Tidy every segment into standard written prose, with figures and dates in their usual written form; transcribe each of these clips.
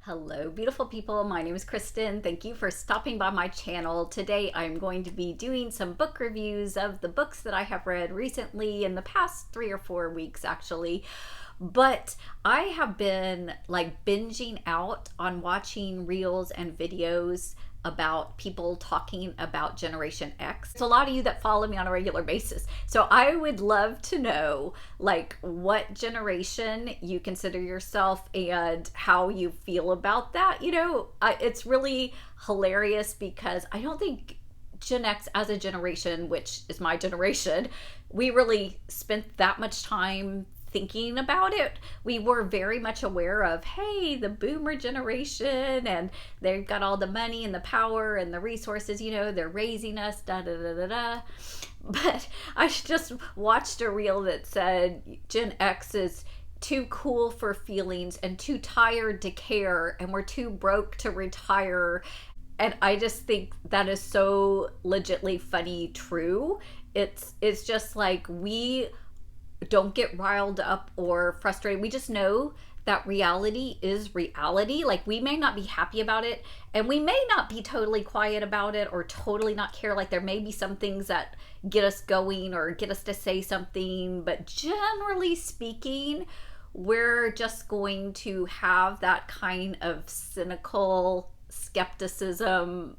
Hello, beautiful people. My name is Kristen. Thank you for stopping by my channel. Today I'm going to be doing some book reviews of the books that I have read recently in the past 3 or 4 weeks, actually. But I have been like binging out on watching reels and videos about people talking about Generation X. It's a lot of you that follow me on a regular basis. So I would love to know like what generation you consider yourself and how you feel about that. It's really hilarious because I don't think Gen X as a generation, which is my generation, we really spent that much time thinking about it. We were very much aware of, hey, the boomer generation, and they've got all the money and the power and the resources, they're raising us, da da da da da. But I just watched a reel that said Gen X is too cool for feelings and too tired to care, and we're too broke to retire. And I just think that is so legitly funny true. It's just like we don't get riled up or frustrated. We just know that reality is reality. Like, we may not be happy about it, and we may not be totally quiet about it or totally not care. Like, there may be some things that get us going or get us to say something, but generally speaking, we're just going to have that kind of cynical skepticism,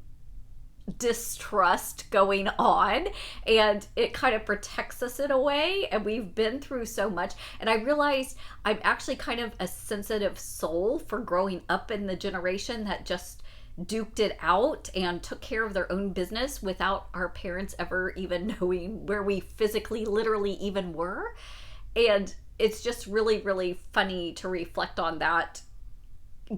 distrust going on, and it kind of protects us in a way. And we've been through so much, and I realized I'm actually kind of a sensitive soul for growing up in the generation that just duked it out and took care of their own business without our parents ever even knowing where we physically literally even were. And it's just really funny to reflect on that,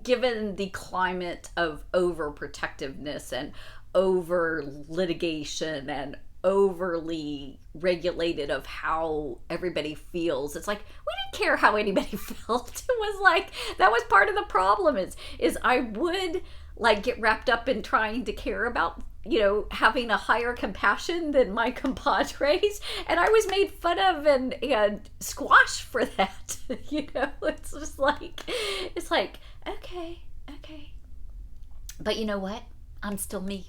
given the climate of overprotectiveness and over litigation and overly regulated of how everybody feels. It's like we didn't care how anybody felt. It was like that was part of the problem is I would like get wrapped up in trying to care about having a higher compassion than my compadres, and I was made fun of and squashed for that. It's just like okay, but you know what, I'm still me.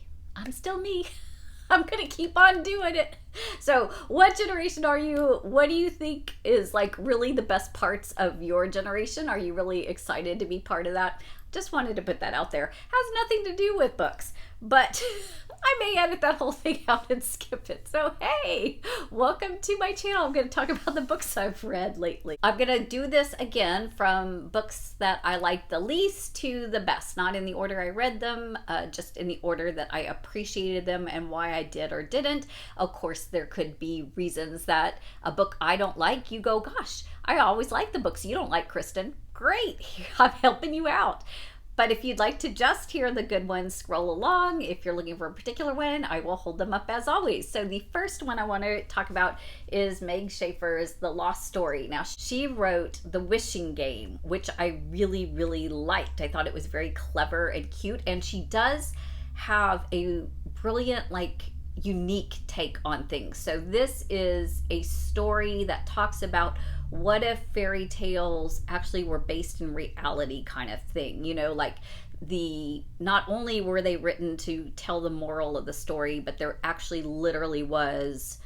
I'm gonna keep on doing it. So what generation are you? What do you think is like really the best parts of your generation? Are you really excited to be part of that? Just wanted to put that out there. Has nothing to do with books, but I may edit that whole thing out and skip it. So hey, welcome to my channel. I'm going to talk about the books I've read lately. I'm going to do this again from books that I like the least to the best, not in the order I read them, just in the order that I appreciated them and why I did or didn't. Of course, there could be reasons that a book I don't like, you go, gosh, I always like the books you don't like, Kristen. Great, I'm helping you out. But if you'd like to just hear the good ones, scroll along. If you're looking for a particular one, I will hold them up as always. So the first one I want to talk about is Meg Shafer's The Lost Story. Now, she wrote The Wishing Game, which I really liked. I thought it was very clever and cute, and she does have a brilliant, unique take on things. So this is a story that talks about what if fairy tales actually were based in reality kind of thing. Not only were they written to tell the moral of the story, but there actually literally was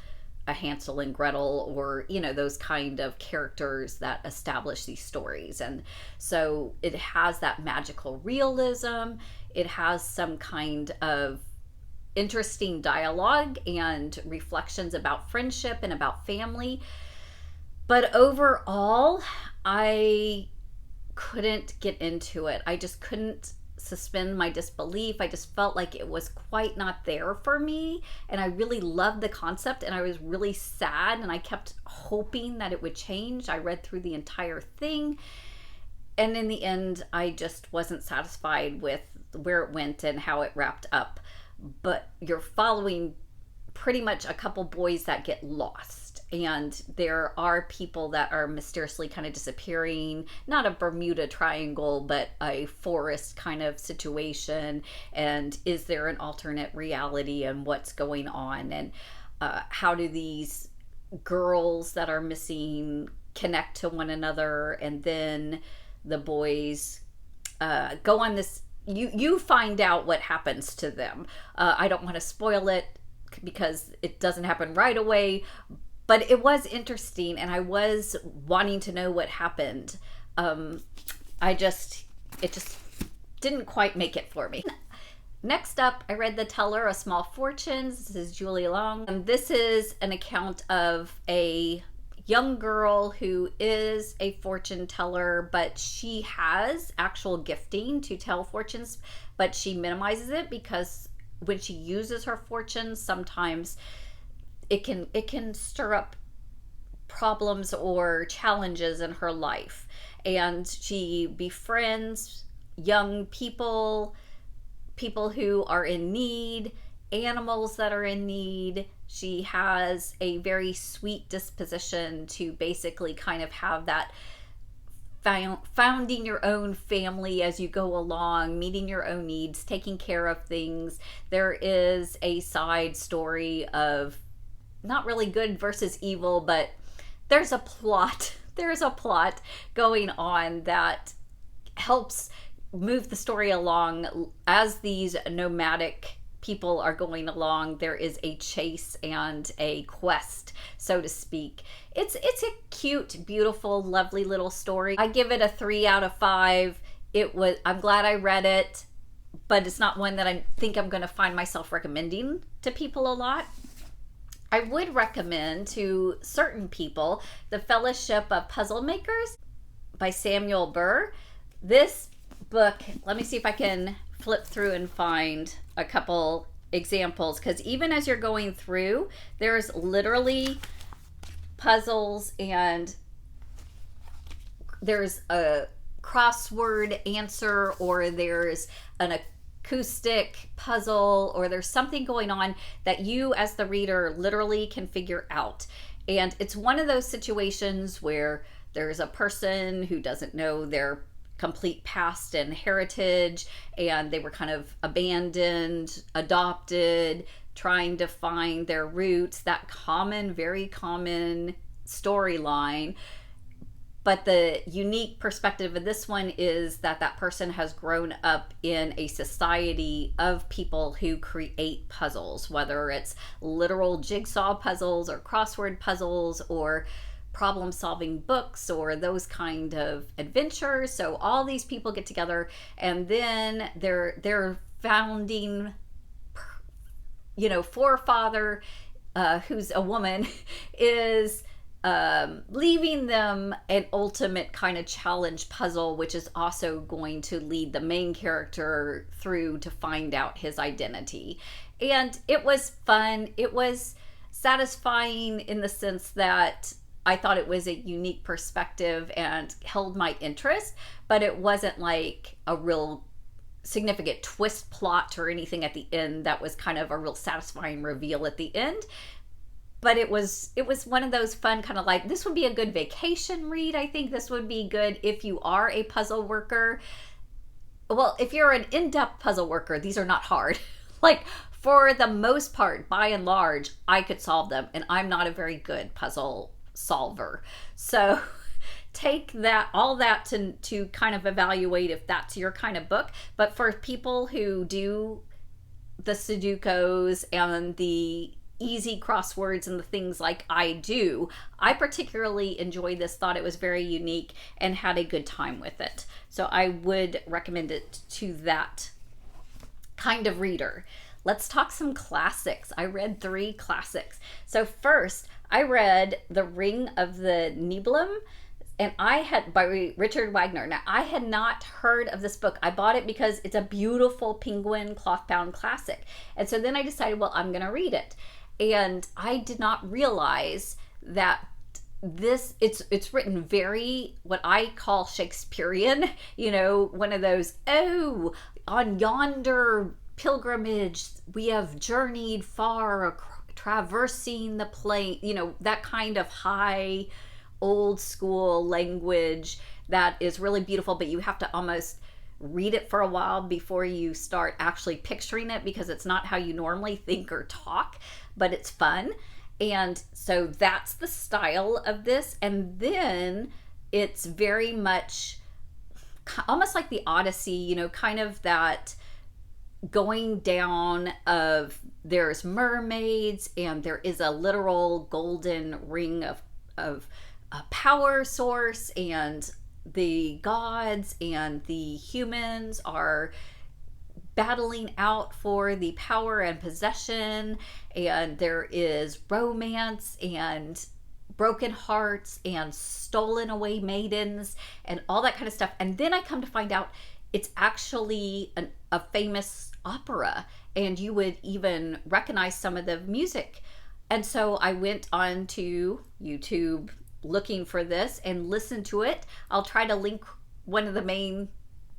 a Hansel and Gretel, or those kind of characters that establish these stories. And so it has that magical realism. It has some kind of interesting dialogue and reflections about friendship and about family. But overall, I couldn't get into it. I just couldn't suspend my disbelief. I just felt like it was quite not there for me. And I really loved the concept, and I was really sad, and I kept hoping that it would change. I read through the entire thing, and in the end, I just wasn't satisfied with where it went and how it wrapped up. But you're following pretty much a couple boys that get lost, and there are people that are mysteriously kind of disappearing. Not a Bermuda Triangle, but a forest kind of situation. And is there an alternate reality, and what's going on, and how do these girls that are missing connect to one another? And then the boys go on this. You find out what happens to them. I don't want to spoil it because it doesn't happen right away, but it was interesting, and I was wanting to know what happened. It just didn't quite make it for me. Next up, I read The Teller of Small Fortunes. This is Julie Leong. And this is an account of a young girl who is a fortune teller, but she has actual gifting to tell fortunes, but she minimizes it because when she uses her fortunes, sometimes it can stir up problems or challenges in her life. And she befriends young people who are in need, animals that are in need. She has a very sweet disposition to basically kind of have that founding your own family as you go along, meeting your own needs, taking care of things. There is a side story of not really good versus evil, but there's a plot. There's a plot going on that helps move the story along as these nomadic people are going along. There is a chase and a quest, so to speak. It's a cute, beautiful, lovely little story. I give it a 3 out of 5. I'm glad I read it, but it's not one that I think I'm going to find myself recommending to people a lot. I would recommend to certain people The Fellowship of Puzzlemakers by Samuel Burr. This book, let me see if I can flip through and find a couple examples, because even as you're going through, there's literally puzzles, and there's a crossword answer, or there's an acoustic puzzle, or there's something going on that you as the reader literally can figure out. And it's one of those situations where there's a person who doesn't know their complete past and heritage, and they were kind of abandoned, adopted, trying to find their roots, that very common storyline. But the unique perspective of this one is that that person has grown up in a society of people who create puzzles, whether it's literal jigsaw puzzles or crossword puzzles or problem-solving books or those kind of adventures. So all these people get together, and then their founding, forefather, who's a woman, is leaving them an ultimate kind of challenge puzzle, which is also going to lead the main character through to find out his identity. And it was fun. It was satisfying in the sense that I thought it was a unique perspective and held my interest, but it wasn't like a real significant twist plot or anything at the end that was kind of a real satisfying reveal at the end. But it was one of those fun kind of like, this would be a good vacation read. I think this would be good if you are a puzzle worker. Well, if you're an in-depth puzzle worker, these are not hard. Like, for the most part, by and large, I could solve them, and I'm not a very good puzzle solver. So take all that to kind of evaluate if that's your kind of book. But for people who do the Sudokus and the easy crosswords and the things like I do, I particularly enjoyed this, thought it was very unique, and had a good time with it. So I would recommend it to that kind of reader. Let's talk some classics. I read 3 classics. So first, I read The Ring of the Nibelung, and by Richard Wagner. Now, I had not heard of this book. I bought it because it's a beautiful penguin cloth-bound classic. And so then I decided, well, I'm going to read it. And I did not realize that it's written very, what I call Shakespearean, one of those, on yonder pilgrimage we have journeyed far, traversing the plain, that kind of high old school language that is really beautiful, but you have to almost read it for a while before you start actually picturing it, because it's not how you normally think or talk, but it's fun. And so that's the style of this. And then it's very much almost like the Odyssey, you know, kind of that going down of there's mermaids and there is a literal golden ring of a power source, and the gods and the humans are battling out for the power and possession, and there is romance and broken hearts and stolen away maidens and all that kind of stuff. And then I come to find out it's actually a famous opera, and you would even recognize some of the music. And so I went on to YouTube looking for this and listened to it. I'll try to link one of the main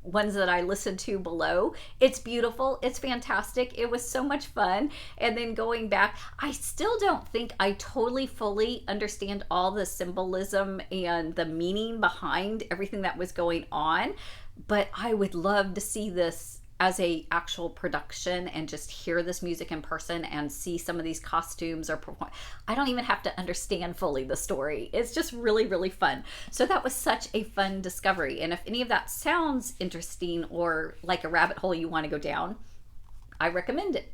ones that I listened to below. It's beautiful. It's fantastic. It was so much fun. And then going back, I still don't think I totally fully understand all the symbolism and the meaning behind everything that was going on, but I would love to see this as a actual production and just hear this music in person and see some of these costumes or perform. I don't even have to understand fully the story. It's just really, really fun. So that was such a fun discovery. And if any of that sounds interesting or like a rabbit hole you want to go down, I recommend it.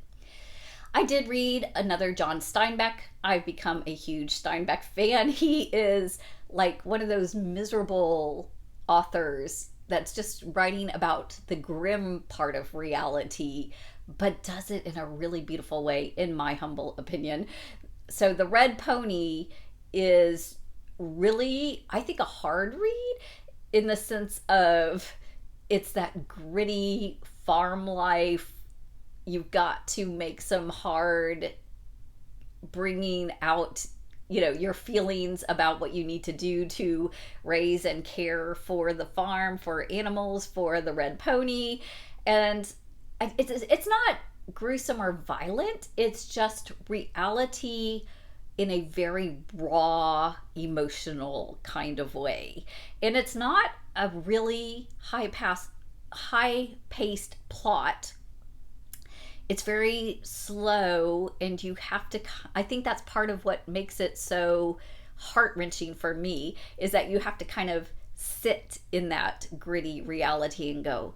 I did read another John Steinbeck. I've become a huge Steinbeck fan. He is like one of those miserable authors that's just writing about the grim part of reality, but does it in a really beautiful way, in my humble opinion. So The Red Pony is really, I think, a hard read in the sense of it's that gritty farm life. You've got to make some hard bringing out, you know, your feelings about what you need to do to raise and care for the farm, for animals, for the red pony. And it's not gruesome or violent. It's just reality in a very raw, emotional kind of way. And it's not a really high-paced plot. It's very slow, and you have to, I think that's part of what makes it so heart-wrenching for me, is that you have to kind of sit in that gritty reality and go,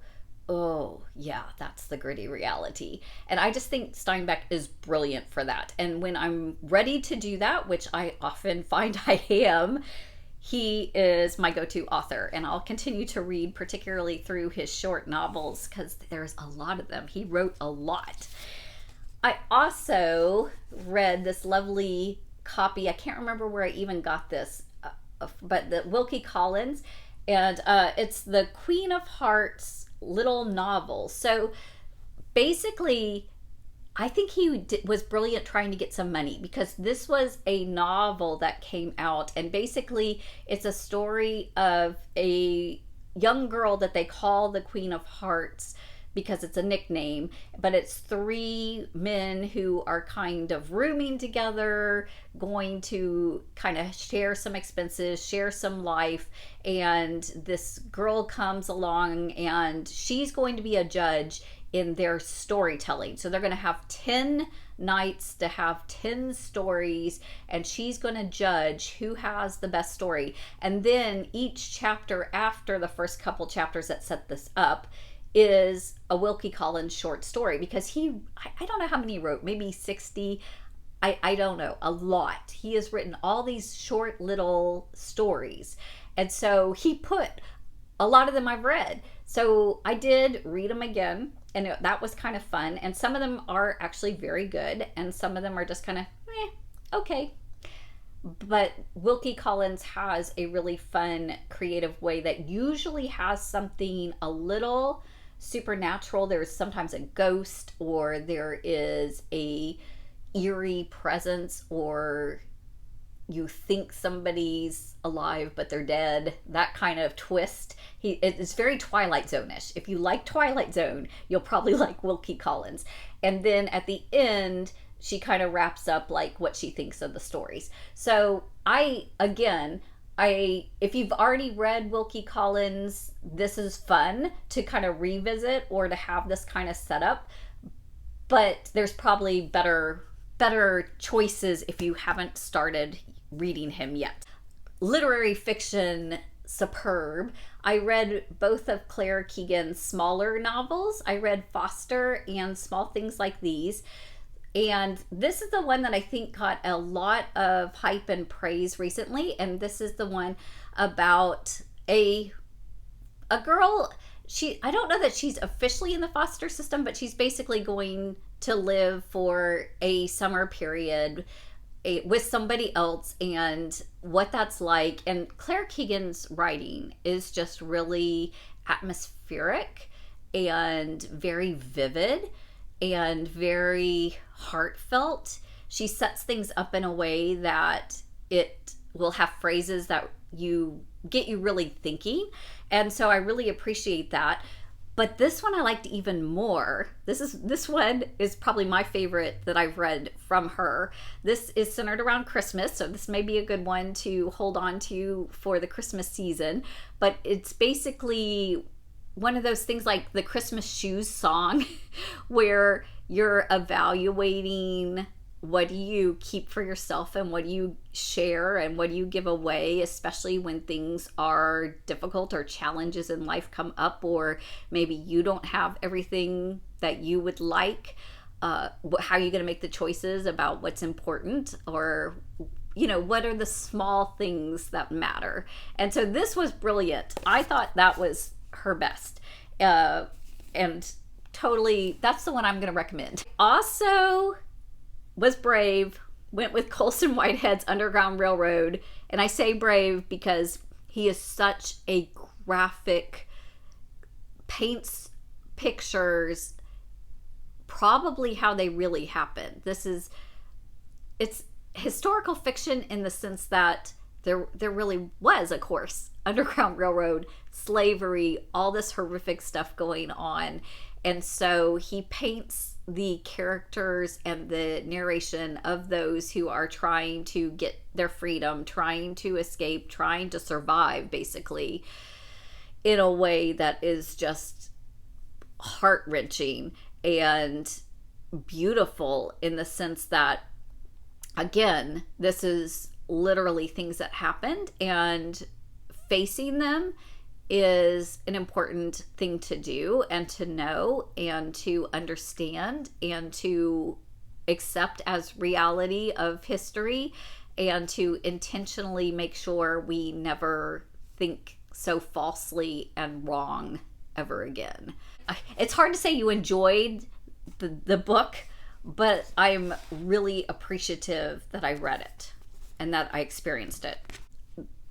oh yeah, that's the gritty reality. And I just think Steinbeck is brilliant for that. And when I'm ready to do that, which I often find I am, he is my go-to author, and I'll continue to read, particularly through his short novels, because there's a lot of them. He wrote a lot. I also read this lovely copy. I can't remember where I even got this, but the Wilkie Collins, and it's the Queen of Hearts little novel. So basically, I think he was brilliant trying to get some money, because this was a novel that came out, and basically it's a story of a young girl that they call the Queen of Hearts because it's a nickname, but it's three men who are kind of rooming together, going to kind of share some expenses, share some life, and this girl comes along and she's going to be a judge in their storytelling. So they're going to have 10 nights to have 10 stories, and she's going to judge who has the best story. And then each chapter after the first couple chapters that set this up is a Wilkie Collins short story, because I don't know how many he wrote, maybe 60. I don't know, a lot. He has written all these short little stories. And so he put a lot of them I've read. So I did read them again, and that was kind of fun. And some of them are actually very good, and some of them are just kind of, okay. But Wilkie Collins has a really fun, creative way that usually has something a little supernatural. There's sometimes a ghost, or there is a eerie presence, or you think somebody's alive but they're dead, that kind of twist. It's very Twilight Zone-ish. If you like Twilight Zone, you'll probably like Wilkie Collins. And then at the end, she kind of wraps up like what she thinks of the stories. So if you've already read Wilkie Collins, this is fun to kind of revisit or to have this kind of setup. But there's probably better choices if you haven't started reading him yet. Literary fiction superb. I read both of Claire Keegan's smaller novels. I read Foster and Small Things Like These. And this is the one that I think got a lot of hype and praise recently. And this is the one about a girl. I don't know that she's officially in the foster system, but she's basically going to live for a summer period with somebody else, and what that's like. And Claire Keegan's writing is just really atmospheric and very vivid and very heartfelt. She sets things up in a way that it will have phrases that get you really thinking. And so I really appreciate that. But this one I liked even more. This one is probably my favorite that I've read from her. This is centered around Christmas, so this may be a good one to hold on to for the Christmas season. But it's basically one of those things like the Christmas shoes song where you're evaluating what do you keep for yourself and what do you share and what do you give away, especially when things are difficult or challenges in life come up, or maybe you don't have everything that you would like. How are you going to make the choices about what's important, or what are the small things that matter? And so this was brilliant. I thought that was her best, and totally that's the one I'm going to recommend. Also was brave, went with Coleson Whitehead's Underground Railroad. And I say brave because he is such a graphic, paints pictures probably how they really happened. It's historical fiction in the sense that there really was, of course, Underground Railroad, slavery, all this horrific stuff going on. And so he paints the characters and the narration of those who are trying to get their freedom, trying to escape, trying to survive, basically, in a way that is just heart-wrenching and beautiful, in the sense that, again, this is literally things that happened, and facing them is an important thing to do and to know and to understand and to accept as reality of history, and to intentionally make sure we never think so falsely and wrong ever again. It's hard to say you enjoyed the book, but I'm really appreciative that I read it and that I experienced it.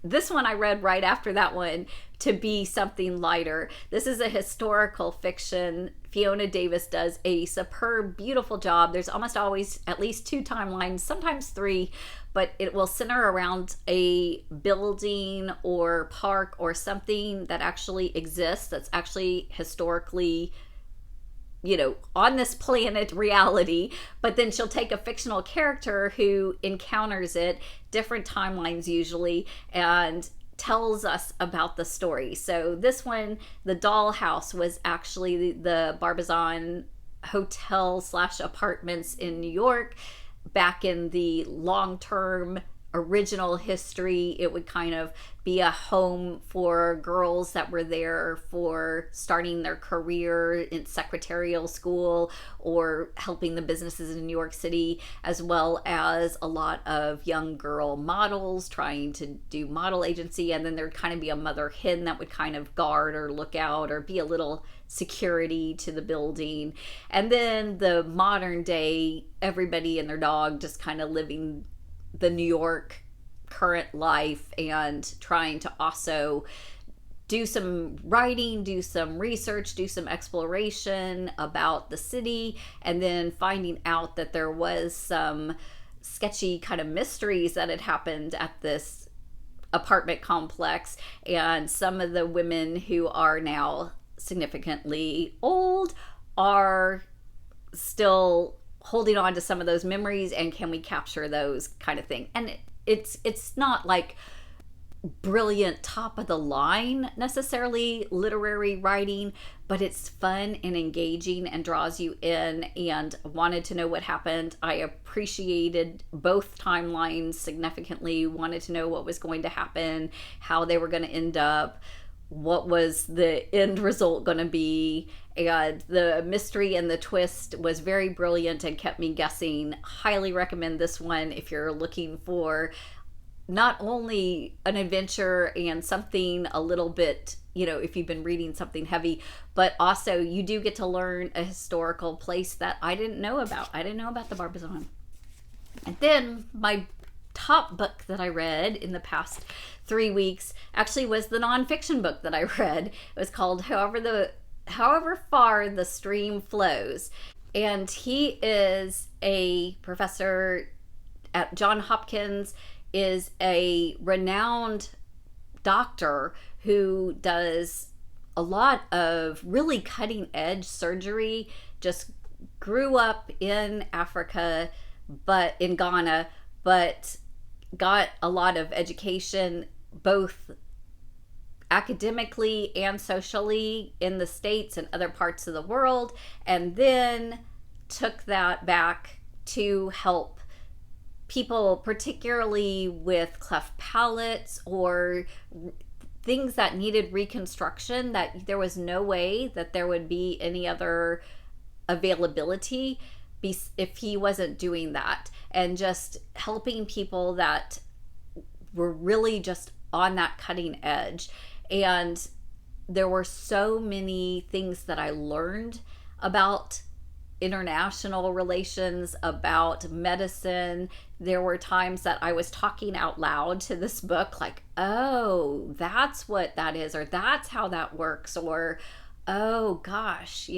This one I read right after that one to be something lighter. This is a historical fiction. Fiona Davis does a superb, beautiful job. There's almost always at least 2 timelines, sometimes 3, but it will center around a building or park or something that actually exists, that's actually historically on this planet reality, but then she'll take a fictional character who encounters it, different timelines usually, and tells us about the story. So this one, the Dollhouse, was actually the Barbizon hotel / apartments in New York back in the long-term original history. It would kind of be a home for girls that were there for starting their career in secretarial school or helping the businesses in New York City, as well as a lot of young girl models trying to do model agency. And then there'd kind of be a mother hen that would kind of guard or look out or be a little security to the building. And then the modern day, everybody and their dog just kind of living the New York current life and trying to also do some writing, do some research, do some exploration about the city, and then finding out that there was some sketchy kind of mysteries that had happened at this apartment complex, and some of the women who are now significantly old are still holding on to some of those memories, and can we capture those kind of thing. And it's not like brilliant top of the line necessarily literary writing, but it's fun and engaging and draws you in, and wanted to know what happened. I appreciated both timelines significantly, wanted to know what was going to happen, how they were going to end up, what was the end result going to be, and the mystery and the twist was very brilliant and kept me guessing. Highly recommend this one if you're looking for not only an adventure and something a little bit, if you've been reading something heavy, but also you do get to learn a historical place that I didn't know about. I didn't know about the Barbizon. And then my top book that I read in the past 3 weeks actually was the nonfiction book that I read. It was called However Far the Stream Flows. And he is a professor at Johns Hopkins, is a renowned doctor who does a lot of really cutting edge surgery, just grew up in Africa, but in Ghana, but got a lot of education both academically and socially in the States and other parts of the world, and then took that back to help people, particularly with cleft palates or things that needed reconstruction, that there was no way that there would be any other availability if he wasn't doing that, and just helping people that were really just on that cutting edge. And there were so many things that I learned about international relations, about medicine. There were times that I was talking out loud to this book, like, oh, that's what that is, or that's how that works, or oh gosh,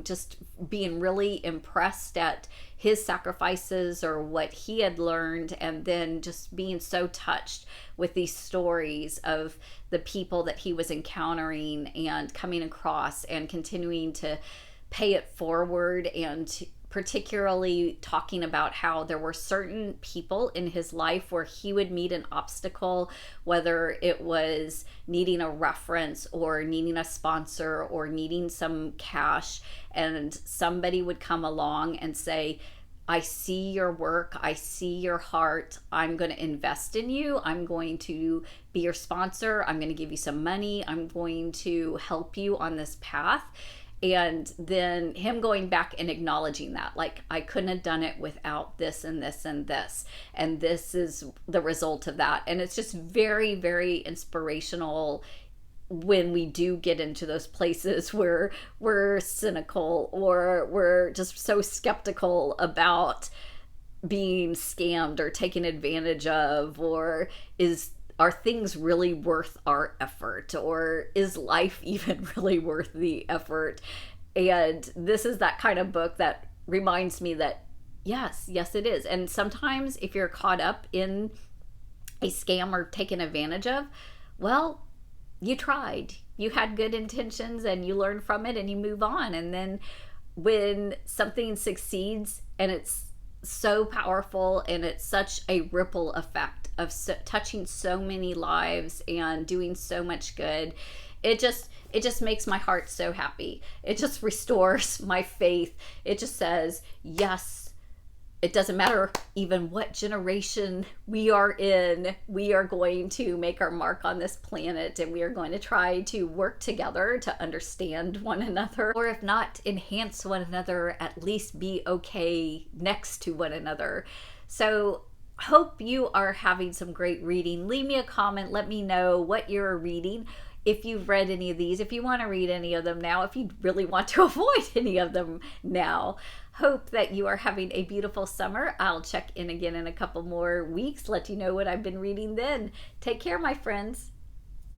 just being really impressed at his sacrifices or what he had learned, and then just being so touched with these stories of the people that he was encountering and coming across, and continuing to pay it forward, and particularly talking about how there were certain people in his life where he would meet an obstacle, whether it was needing a reference or needing a sponsor or needing some cash, and somebody would come along and say, I see your work, I see your heart, I'm going to invest in you, I'm going to be your sponsor, I'm going to give you some money, I'm going to help you on this path. And then him going back and acknowledging that, like, I couldn't have done it without this and this and this, and this is the result of that. And it's just very, very inspirational when we do get into those places where we're cynical or we're just so skeptical about being scammed or taken advantage of, or are things really worth our effort, or is life even really worth the effort? And this is that kind of book that reminds me that yes it is. And sometimes if you're caught up in a scam or taken advantage of, well, you tried, you had good intentions, and you learn from it and you move on. And then when something succeeds and it's so powerful and it's such a ripple effect of touching so many lives and doing so much good, it just makes my heart so happy. It just restores my faith. It just says, yes, it doesn't matter even what generation we are in, we are going to make our mark on this planet, and we are going to try to work together to understand one another, or if not enhance one another, at least be okay next to one another. So hope you are having some great reading. Leave me a comment, let me know what you're reading, if you've read any of these, if you want to read any of them now, if you really want to avoid any of them now. Hope that you are having a beautiful summer. I'll check in again in a couple more weeks, let you know what I've been reading then. Take care, my friends.